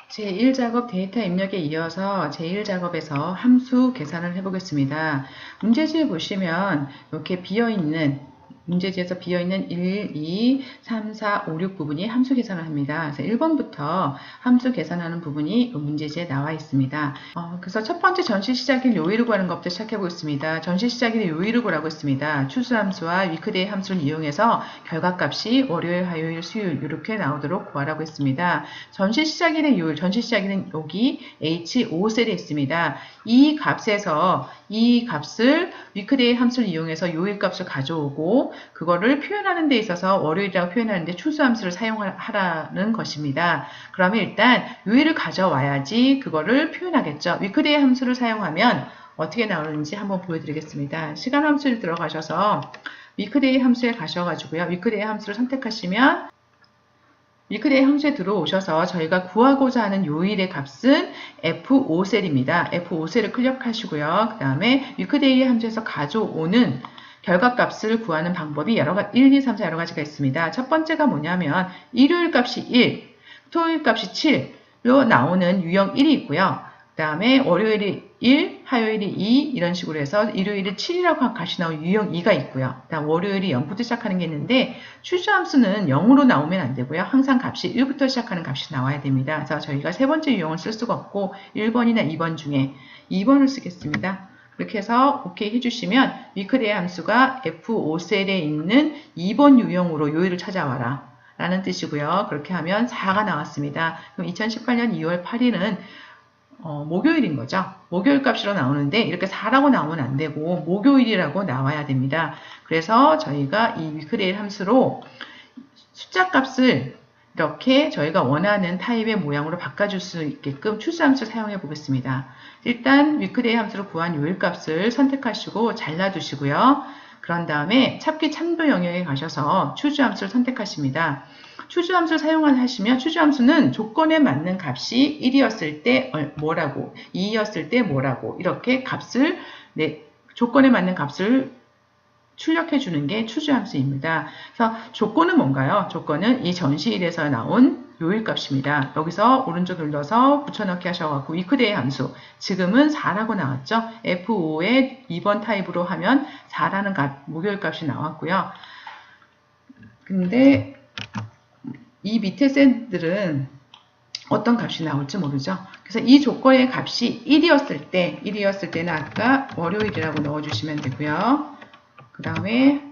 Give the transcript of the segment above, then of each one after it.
제1작업 데이터 입력에 이어서 제1작업에서 함수 계산을 해보겠습니다. 문제지에 보시면 이렇게 문제지에서 비어있는 1, 2, 3, 4, 5, 6 부분이 함수 계산을 합니다. 그래서 1번부터 함수 계산하는 부분이 문제지에 나와 있습니다. 그래서 첫 번째 전시 시작일 요일을 구하는 것부터 시작해 보겠습니다. 전시 시작일의 요일을 구하라고 했습니다. 추수함수와 위크데이 함수를 이용해서 결과값이 월요일, 화요일, 수요일 이렇게 나오도록 구하라고 했습니다. 전시 시작일의 요일, 전시 시작일은 여기 H5셀에 있습니다. 이 값을 위크데이 함수를 이용해서 요일 값을 가져오고 그거를 표현하는 데 있어서 월요일이라고 표현하는데 추수함수를 사용하라는 것입니다. 그러면 일단 요일을 가져와야지 그거를 표현하겠죠. 위크데이 함수를 사용하면 어떻게 나오는지 한번 보여드리겠습니다. 시간 함수를 들어가셔서 위크데이 함수에 가셔가지고요. 위크데이 함수를 선택하시면 위크데이 함수에 들어오셔서 저희가 구하고자 하는 요일의 값은 F5셀입니다. F5셀을 클릭하시고요. 그 다음에 위크데이 함수에서 가져오는 결과값을 구하는 방법이 1, 2, 3, 4 여러 가지가 있습니다. 첫 번째가 뭐냐면 일요일 값이 1, 토요일 값이 7로 나오는 유형 1이 있고요. 그 다음에 월요일이 1, 화요일이 2 이런 식으로 해서 일요일이 7이라고 한 값이 나오는 유형 2가 있고요. 그 다음 월요일이 0부터 시작하는 게 있는데 추수함수는 0으로 나오면 안 되고요. 항상 값이 1부터 시작하는 값이 나와야 됩니다. 그래서 저희가 세 번째 유형을 쓸 수가 없고 1번이나 2번 중에 2번을 쓰겠습니다. 이렇게 해서 OK 해주시면 위크데이 함수가 F5셀에 있는 2번 유형으로 요일을 찾아와라 라는 뜻이고요. 그렇게 하면 4가 나왔습니다. 그럼 2018년 2월 8일은 목요일인 거죠. 목요일 값으로 나오는데 이렇게 4라고 나오면 안 되고 목요일이라고 나와야 됩니다. 그래서 저희가 이 위크데이 함수로 숫자 값을 이렇게 저희가 원하는 타입의 모양으로 바꿔줄 수 있게끔 추수함수를 사용해 보겠습니다. 일단 위크데이 함수로 구한 요일 값을 선택하시고 잘라두시고요. 그런 다음에 찾기 참조 영역에 가셔서 추수함수를 선택하십니다. 추수함수를 사용하시면 추수함수는 조건에 맞는 값이 1이었을 때 뭐라고, 2였을 때 뭐라고 이렇게 값을 조건에 맞는 값을 출력해 주는 게 추수함수입니다. 그래서 조건은 뭔가요? 조건은 이 전시일에서 나온 요일 값입니다. 여기서 오른쪽 눌러서 붙여넣기 하셔갖고 위크데이 함수 지금은 4라고 나왔죠. F5의 2번 타입으로 하면 4라는 목요일 값이 나왔고요. 근데 이 밑에 셀들은 어떤 값이 나올지 모르죠. 그래서 이 조건의 값이 1이었을 때는 아까 월요일이라고 넣어주시면 되고요. 그 다음에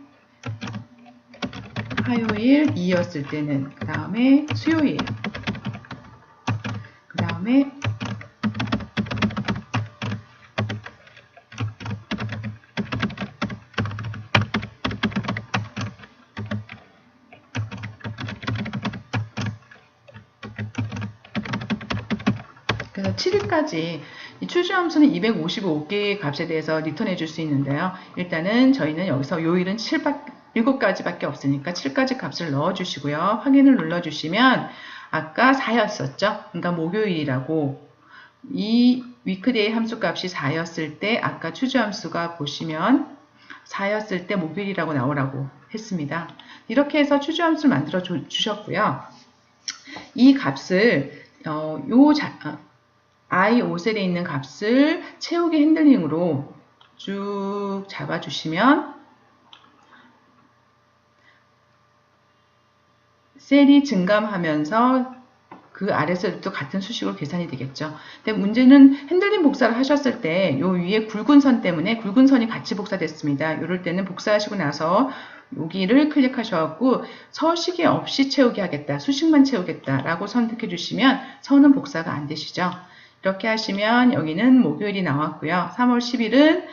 화요일 2였을 때는 그 다음에 수요일 그 다음에 그래서 7일까지 이 추수함수는 255개의 값에 대해서 리턴해 줄 수 있는데요. 일단은 저희는 여기서 요일은 7가지밖에 없으니까 7가지 값을 넣어 주시고요. 확인을 눌러 주시면 아까 4였었죠. 그러니까 목요일이라고 이 위크데이 함수 값이 4였을 때 아까 추수함수가 보시면 4였을 때 목요일이라고 나오라고 했습니다. 이렇게 해서 추수함수를 만들어 주셨고요. 이 값을 I5셀에 있는 값을 채우기 핸들링으로 쭉 잡아주시면 셀이 증감하면서 그 아래서도 같은 수식으로 계산이 되겠죠. 근데 문제는 핸들링 복사를 하셨을 때 요 위에 굵은 선 때문에 굵은 선이 같이 복사됐습니다. 이럴 때는 복사하시고 나서 여기를 클릭하셔갖고 서식이 없이 채우기 하겠다, 수식만 채우겠다 라고 선택해 주시면 선은 복사가 안 되시죠. 이렇게 하시면 여기는 목요일이 나왔고요. 3월 10일은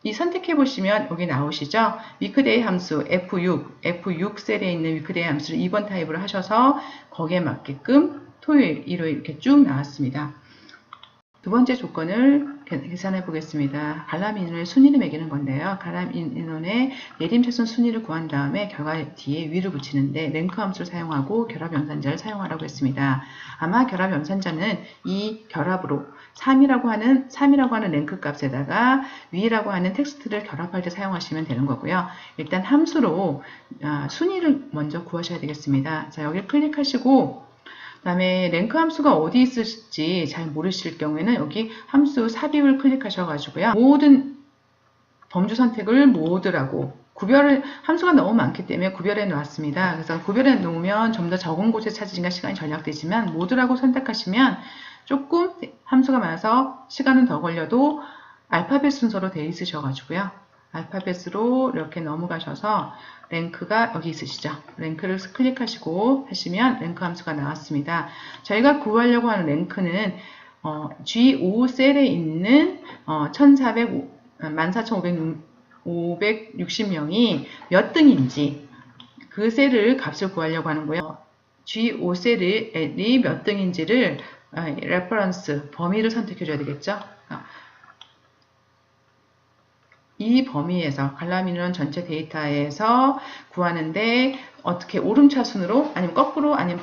이 선택해 보시면 여기 나오시죠. 위크데이 함수 F6 셀에 있는 위크데이 함수를 2번 타입으로 하셔서 거기에 맞게끔 토요일, 일요일 이렇게 쭉 나왔습니다. 두 번째 조건을 계산해 보겠습니다. 갈람 인원의 순위를 매기는 건데요. 갈람 인원의 내림차순 순위를 구한 다음에 결과 뒤에 위를 붙이는데 랭크 함수를 사용하고 결합 연산자를 사용하라고 했습니다. 아마 결합 연산자는 이 결합으로 3이라고 하는 랭크 값에다가 위라고 하는 텍스트를 결합할 때 사용하시면 되는 거고요. 일단 함수로 순위를 먼저 구하셔야 되겠습니다. 자, 여기 클릭하시고 다음에 랭크 함수가 어디 있을지 잘 모르실 경우에는 여기 함수 삽입을 클릭하셔가지고요. 모든 범주 선택을 모드라고 함수가 너무 많기 때문에 구별해 놓았습니다. 그래서 구별해 놓으면 좀 더 적은 곳에 찾으니까 시간이 절약되지만 모드라고 선택하시면 조금 함수가 많아서 시간은 더 걸려도 알파벳 순서로 되어 있으셔가지고요. 알파벳으로 이렇게 넘어가셔서 랭크가 여기 있으시죠. 랭크를 클릭하시고 하시면 랭크 함수가 나왔습니다. 저희가 구하려고 하는 랭크는 G5 셀에 있는 14,560명이 몇 등인지 그 셀을 값을 구하려고 하는 거예요. G5 셀이 몇 등인지를 레퍼런스 범위를 선택해 줘야 되겠죠. 이 범위에서 갈라미는 전체 데이터에서 구하는데 어떻게 오름차순으로 아니면 거꾸로 아니면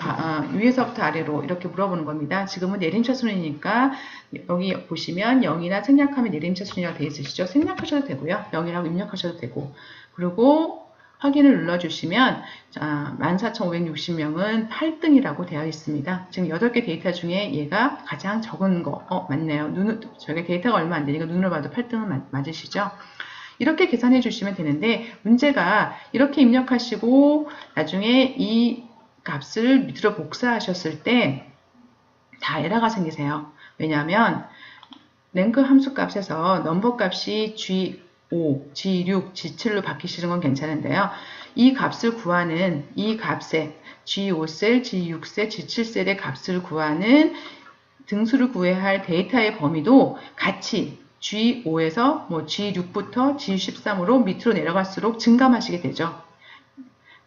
위에서부터 아래로 이렇게 물어보는 겁니다. 지금은 내림차순이니까 여기 보시면 0이나 생략하면 내림차순이라고 되어 있으시죠. 생략하셔도 되고요. 0이라고 입력하셔도 되고 그리고 확인을 눌러주시면 14,560명은 8등이라고 되어 있습니다. 지금 8개 데이터 중에 얘가 가장 적은 거 맞네요. 저희가 데이터가 얼마 안 되니까 눈으로 봐도 8등은 맞으시죠? 이렇게 계산해 주시면 되는데 문제가 이렇게 입력하시고 나중에 이 값을 밑으로 복사하셨을 때 다 에러가 생기세요. 왜냐하면 랭크 함수 값에서 넘버 값이 G5, G6, G7로 바뀌시는 건 괜찮은데요. 이 값을 구하는 이 값에 G5셀, G6셀, G7셀의 값을 구하는 등수를 구해야 할 데이터의 범위도 같이 G5에서 G6부터 G13으로 밑으로 내려갈수록 증감하시게 되죠.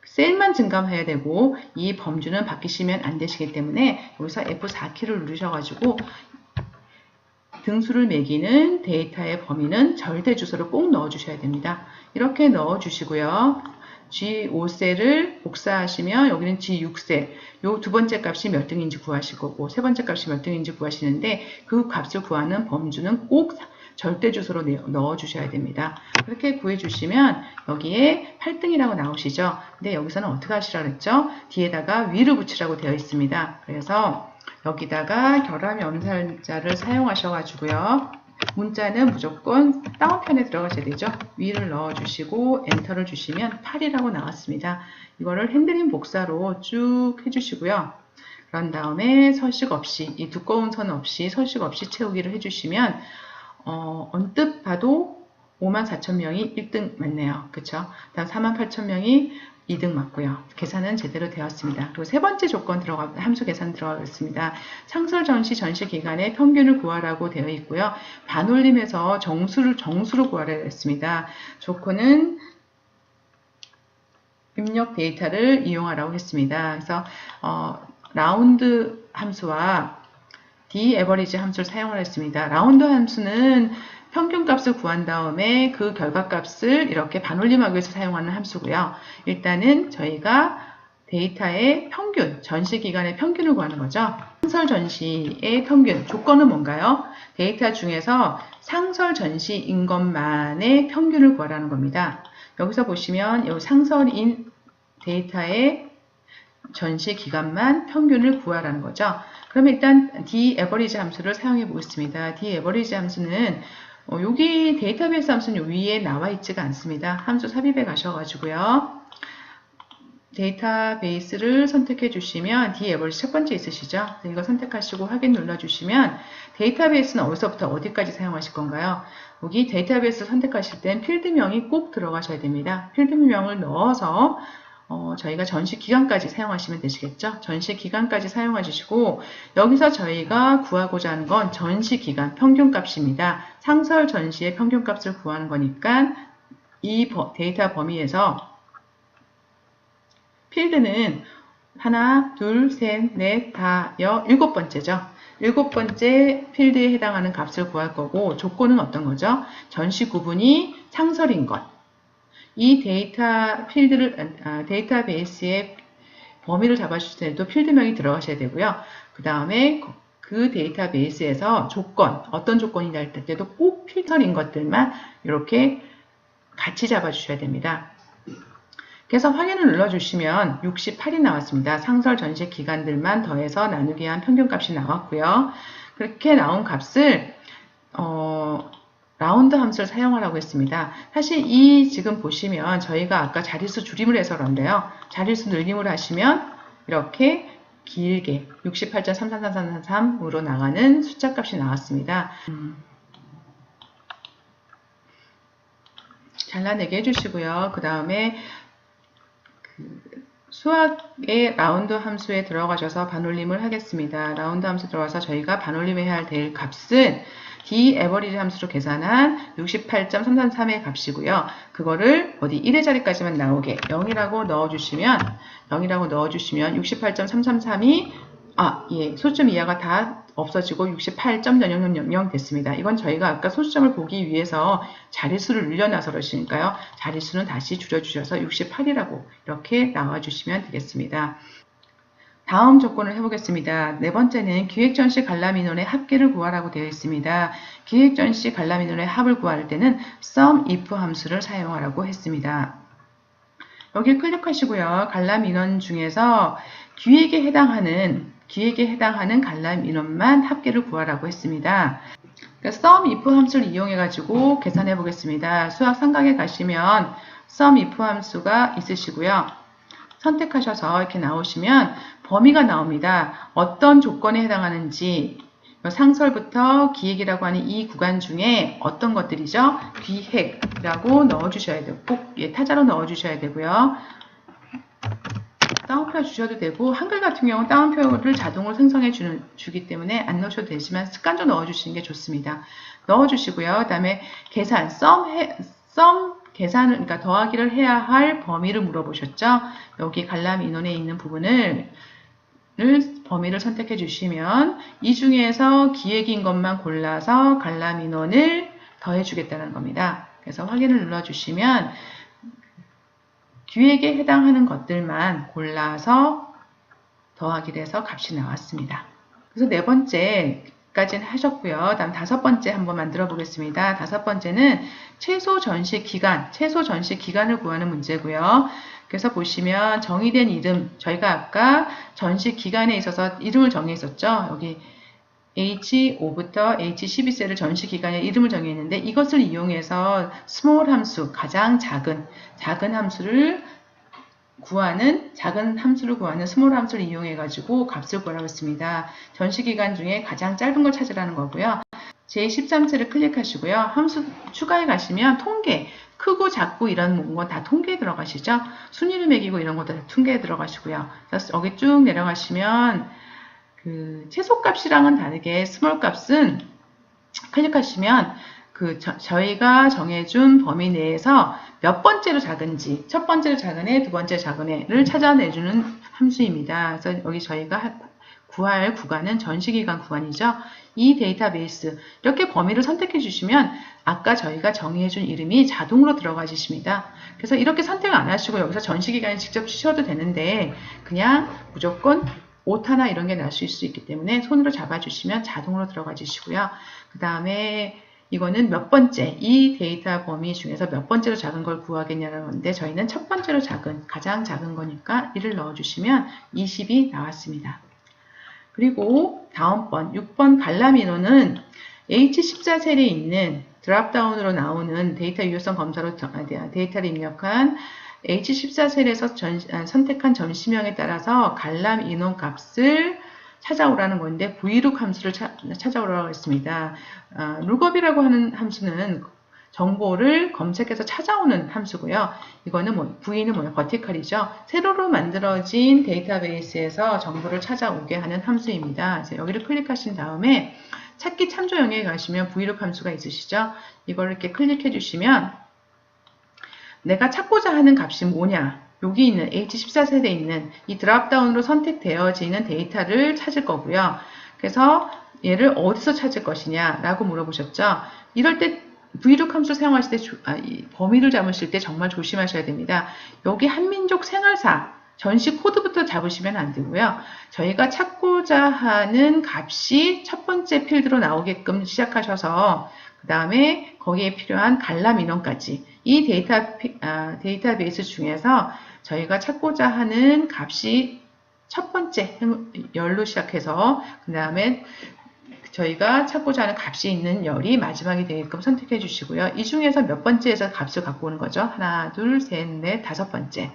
셀만 증감해야 되고 이 범주는 바뀌시면 안 되시기 때문에 여기서 F4키를 누르셔가지고 등수를 매기는 데이터의 범위는 절대 주소를 꼭 넣어주셔야 됩니다. 이렇게 넣어주시고요. G5셀을 복사하시면 여기는 G6셀 요 두 번째 값이 몇 등인지 구하실 거고 세 번째 값이 몇 등인지 구하시는데 그 값을 구하는 범주는 꼭 절대 주소로 넣어 주셔야 됩니다. 그렇게 구해 주시면 여기에 8등이라고 나오시죠. 근데 여기서는 어떻게 하시라고 했죠? 뒤에다가 위를 붙이라고 되어 있습니다. 그래서 여기다가 결함이 엄살자를 사용하셔가지고요. 문자는 무조건 다운편에 들어가셔야 되죠. 위를 넣어주시고 엔터를 주시면 8이라고 나왔습니다. 이거를 핸들링 복사로 쭉 해주시고요. 그런 다음에 서식 없이 이 두꺼운 선 없이 서식 없이 채우기를 해주시면 언뜻 봐도 54,000명이 1등 맞네요. 그쵸? 다음 48,000명이 2등 맞고요. 계산은 제대로 되었습니다. 그리고 세 번째 조건 함수 계산 들어가겠습니다. 상설 전시 기간의 평균을 구하라고 되어 있고요. 반올림에서 정수를 구하라 했습니다. 조건은 입력 데이터를 이용하라고 했습니다. 그래서 라운드 함수와 d-average 함수를 사용을 했습니다. 라운드 함수는 평균 값을 구한 다음에 그 결과값을 이렇게 반올림하기 위해서 사용하는 함수고요. 일단은 저희가 데이터의 평균, 전시 기간의 평균을 구하는 거죠. 상설 전시의 평균, 조건은 뭔가요? 데이터 중에서 상설 전시인 것만의 평균을 구하라는 겁니다. 여기서 보시면 이 상설인 데이터의 전시 기간만 평균을 구하라는 거죠. 그럼 일단 d-average 함수를 사용해 보겠습니다. d-average 함수는 여기 데이터베이스 함수는 위에 나와 있지가 않습니다. 함수 삽입에 가셔가지고요. 데이터베이스를 선택해 주시면 d-average 첫 번째 있으시죠? 이거 선택하시고 확인 눌러주시면 데이터베이스는 어디서부터 어디까지 사용하실 건가요? 여기 데이터베이스 선택하실 땐 필드명이 꼭 들어가셔야 됩니다. 필드명을 넣어서 저희가 전시 기간까지 사용하시면 되시겠죠? 전시 기간까지 사용해 주시고 여기서 저희가 구하고자 하는 건 전시 기간 평균 값입니다. 상설 전시의 평균 값을 구하는 거니까 이 데이터 범위에서 필드는 하나, 둘, 셋, 넷, 다, 일곱 번째죠. 일곱 번째 필드에 해당하는 값을 구할 거고 조건은 어떤 거죠? 전시 구분이 상설인 것. 이 데이터베이스의 범위를 잡아주실 때도 필드명이 들어가셔야 되고요. 그 다음에 그 데이터베이스에서 조건, 어떤 조건이 날 때도 꼭 필터인 것들만 이렇게 같이 잡아주셔야 됩니다. 그래서 확인을 눌러주시면 68이 나왔습니다. 상설 전시 기간들만 더해서 나누기 한 평균값이 나왔고요. 그렇게 나온 값을 라운드 함수를 사용하라고 했습니다. 사실 이 지금 보시면 저희가 아까 자릿수 줄임을 해서 그런데요. 자릿수 늘림을 하시면 이렇게 길게 68.333333으로 나가는 숫자 값이 나왔습니다. 잘라내게 해주시고요. 그 다음에 수학의 라운드 함수에 들어가셔서 반올림을 하겠습니다. 라운드 함수 들어가서 저희가 반올림해야 될 값은 D 에버리지 함수로 계산한 68.333의 값이고요. 그거를 어디 1의 자리까지만 나오게 0이라고 넣어주시면 68.333이 소점 이하가 다 없어지고 68.0000 됐습니다. 이건 저희가 아까 소수점을 보기 위해서 자릿수를 늘려놔서 그러시니까요. 자릿수는 다시 줄여주셔서 68이라고 이렇게 나와주시면 되겠습니다. 다음 조건을 해보겠습니다. 네 번째는 기획전시 관람인원의 합계를 구하라고 되어 있습니다. 기획전시 관람인원의 합을 구할 때는 sum if 함수를 사용하라고 했습니다. 여기 클릭하시고요. 관람인원 중에서 기획에 해당하는 관람인원만 합계를 구하라고 했습니다. 그러니까 sum if 함수를 이용해 가지고 계산해 보겠습니다. 수학 3강에 가시면 sum if 함수가 있으시고요. 선택하셔서 이렇게 나오시면 범위가 나옵니다. 어떤 조건에 해당하는지 상설부터 기획이라고 하는 이 구간 중에 어떤 것들이죠? 기획이라고 넣어주셔야 되고 꼭 타자로 넣어주셔야 되고요. 따옴표 주셔도 되고 한글 같은 경우는 따옴표를 자동으로 생성해 주기 때문에 안 넣으셔도 되지만 습관적으로 넣어주시는 게 좋습니다. 넣어주시고요. 그 다음에 계산, 계산을, 그러니까 더하기를 해야 할 범위를 물어보셨죠? 여기 관람 인원에 있는 부분을 범위를 선택해 주시면 이 중에서 기획인 것만 골라서 관람 인원을 더해 주겠다는 겁니다. 그래서 확인을 눌러 주시면 기획에 해당하는 것들만 골라서 더하기를 해서 값이 나왔습니다. 그래서 네 번째까지는 하셨고요. 다음 다섯 번째 한번 만들어 보겠습니다. 다섯 번째는 최소 전시 기간을 구하는 문제고요. 그래서 보시면 정의된 이름, 저희가 아까 전시 기간에 있어서 이름을 정했었죠. 여기 H5부터 H12셀을 전시 기간에 이름을 정했는데 이것을 이용해서 small 함수, 가장 작은 함수를 구하는 small 함수를 이용해 가지고 값을 구하라고 했습니다. 전시 기간 중에 가장 짧은 걸 찾으라는 거고요. 제13셀을 클릭하시고요. 함수 추가해 가시면 통계, 크고 작고 이런 건 다 통계에 들어가시죠. 순위를 매기고 이런 것도 다 통계에 들어가시고요. 그래서 여기 쭉 내려가시면 최소값이랑은 다르게 스몰 값은 클릭하시면 저희가 정해준 범위 내에서 몇 번째로 작은지, 첫 번째로 작은 애, 두 번째로 작은 애를 찾아내주는 함수입니다. 그래서 여기 저희가 구할 구간은 전시기간 구간이죠. 이 데이터베이스 이렇게 범위를 선택해 주시면 아까 저희가 정의해준 이름이 자동으로 들어가지십니다. 그래서 이렇게 선택 안 하시고 여기서 전시기간을 직접 치셔도 되는데 그냥 무조건 오타나 이런 게 날 수 있기 때문에 손으로 잡아주시면 자동으로 들어가주시고요. 그 다음에 이거는 몇 번째, 이 데이터 범위 중에서 몇 번째로 작은 걸 구하겠냐는 건데 저희는 첫 번째로 가장 작은 거니까 1을 넣어주시면 20이 나왔습니다. 그리고 다음 번, 6번 관람 인원은 H14셀에 있는 드랍다운으로 나오는 데이터 유효성 검사로 데이터를 입력한 H14셀에서 선택한 전시명에 따라서 관람 인원 값을 찾아오라는 건데 V6 함수를 찾아오라고 했습니다. 룩업이라고 하는 함수는 정보를 검색해서 찾아오는 함수고요. 이거는 V는 버티컬이죠. 세로로 만들어진 데이터베이스에서 정보를 찾아오게 하는 함수입니다. 그래서 여기를 클릭하신 다음에 찾기 참조 영역에 가시면 V6 함수가 있으시죠. 이걸 이렇게 클릭해 주시면 내가 찾고자 하는 값이 뭐냐? 여기 있는 H14셀에 있는 이 드랍다운으로 선택되어지는 데이터를 찾을 거고요. 그래서 얘를 어디서 찾을 것이냐 라고 물어보셨죠. 이럴 때 V6 함수 사용하실 때 범위를 잡으실 때 정말 조심하셔야 됩니다. 여기 한민족 생활사 전시 코드부터 잡으시면 안 되고요. 저희가 찾고자 하는 값이 첫 번째 필드로 나오게끔 시작하셔서 그 다음에 거기에 필요한 관람 인원까지 이 데이터베이스 중에서 저희가 찾고자 하는 값이 첫 번째 열로 시작해서 그 다음에 저희가 찾고자 하는 값이 있는 열이 마지막이 되게끔 선택해 주시고요. 이 중에서 몇 번째에서 값을 갖고 오는 거죠. 하나, 둘, 셋, 넷, 다섯 번째.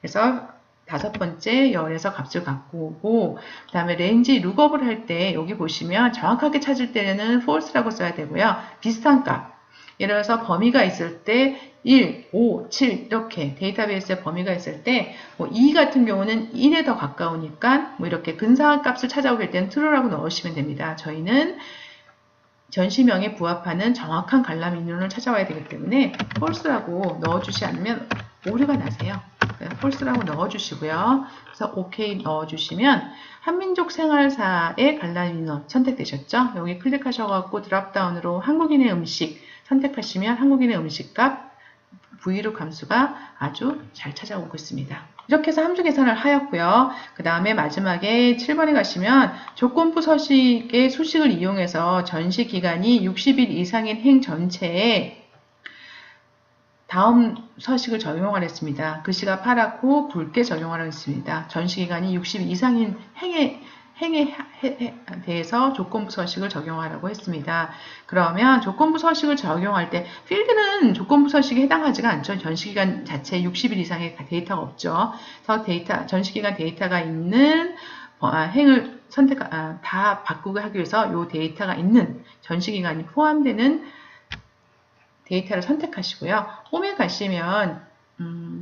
그래서 다섯 번째 열에서 값을 갖고 오고, 그 다음에 렌지 룩업을 할 때 여기 보시면 정확하게 찾을 때는 false라고 써야 되고요. 비슷한 값. 예를 들어서 범위가 있을 때 1, 5, 7 이렇게 데이터베이스에 범위가 있을 때 뭐 2 같은 경우는 1에 더 가까우니까 뭐 이렇게 근사한 값을 찾아오길 때는 true라고 넣으시면 됩니다. 저희는 전시명에 부합하는 정확한 관람 인원을 찾아와야 되기 때문에 false라고 넣어주지 않으면 오류가 나세요. false라고 넣어주시고요. 그래서 OK 넣어주시면 한민족 생활사의 관람 인원 선택되셨죠? 여기 클릭하셔서 드랍다운으로 한국인의 음식 선택하시면 한국인의 음식값 브이룩 함수가 아주 잘 찾아오고 있습니다. 이렇게 해서 함수 계산을 하였고요. 그 다음에 마지막에 7번에 가시면 조건부 서식의 수식을 이용해서 전시 기간이 60일 이상인 행 전체에 다음 서식을 적용을 했습니다. 글씨가 파랗고 굵게 적용하라고 했습니다. 전시 기간이 60일 이상인 행에 대해서 조건부 서식을 적용하라고 했습니다. 그러면 조건부 서식을 적용할 때 필드는 조건부 서식에 해당하지가 않죠. 전시기간 자체에 60일 이상의 데이터가 없죠. 그래서 전시기간 데이터가 있는 행을 다 바꾸게 하기 위해서 이 데이터가 있는 전시기간이 포함되는 데이터를 선택하시고요. 홈에 가시면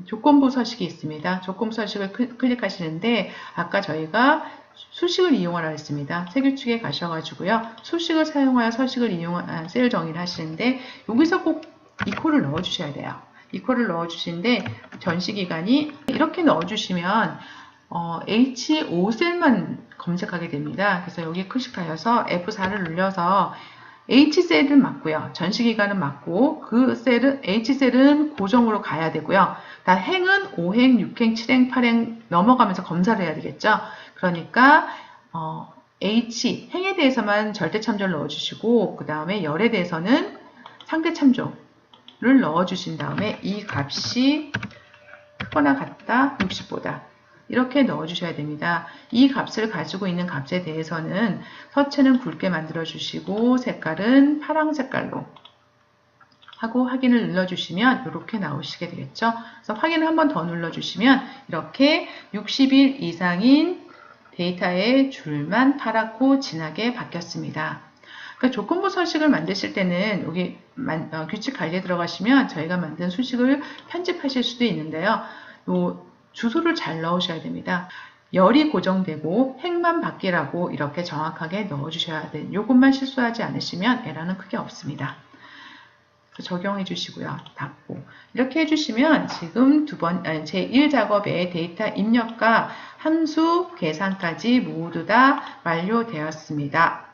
조건부 서식이 있습니다. 조건부 서식을 클릭하시는데 아까 저희가 수식을 이용하라 했습니다. 세 규칙에 가셔가지고요. 수식을 사용하여 서식을 이용한 셀 정의를 하시는데 여기서 꼭 이퀄을 넣어주셔야 돼요. 이퀄을 넣어주시는데 전시기간이 이렇게 넣어주시면 H5셀만 검색하게 됩니다. 그래서 여기 클릭하여서 F4를 눌러서 H셀은 맞고요. 전시기간은 맞고 그 셀은 H셀은 고정으로 가야 되고요. 다 행은 5행, 6행, 7행, 8행 넘어가면서 검사를 해야 되겠죠. 그러니까 H, 행에 대해서만 절대 참조를 넣어주시고 그 다음에 열에 대해서는 상대 참조를 넣어주신 다음에 이 값이 크거나 같다 60보다 이렇게 넣어주셔야 됩니다. 이 값을 가지고 있는 값에 대해서는 서체는 굵게 만들어주시고 색깔은 파랑 색깔로 하고 확인을 눌러주시면 이렇게 나오시게 되겠죠. 그래서 확인을 한 번 더 눌러주시면 이렇게 60일 이상인 데이터의 줄만 파랗고 진하게 바뀌었습니다. 그러니까 조건부 서식을 만드실 때는 여기 규칙 관리에 들어가시면 저희가 만든 수식을 편집하실 수도 있는데요. 요 주소를 잘 넣으셔야 됩니다. 열이 고정되고 행만 바뀌라고 이렇게 정확하게 넣어주셔야 돼요. 이것만 실수하지 않으시면 에러는 크게 없습니다. 적용해 주시고요. 닫고 이렇게 해주시면 지금 제1 작업의 데이터 입력과 함수 계산까지 모두 다 완료되었습니다.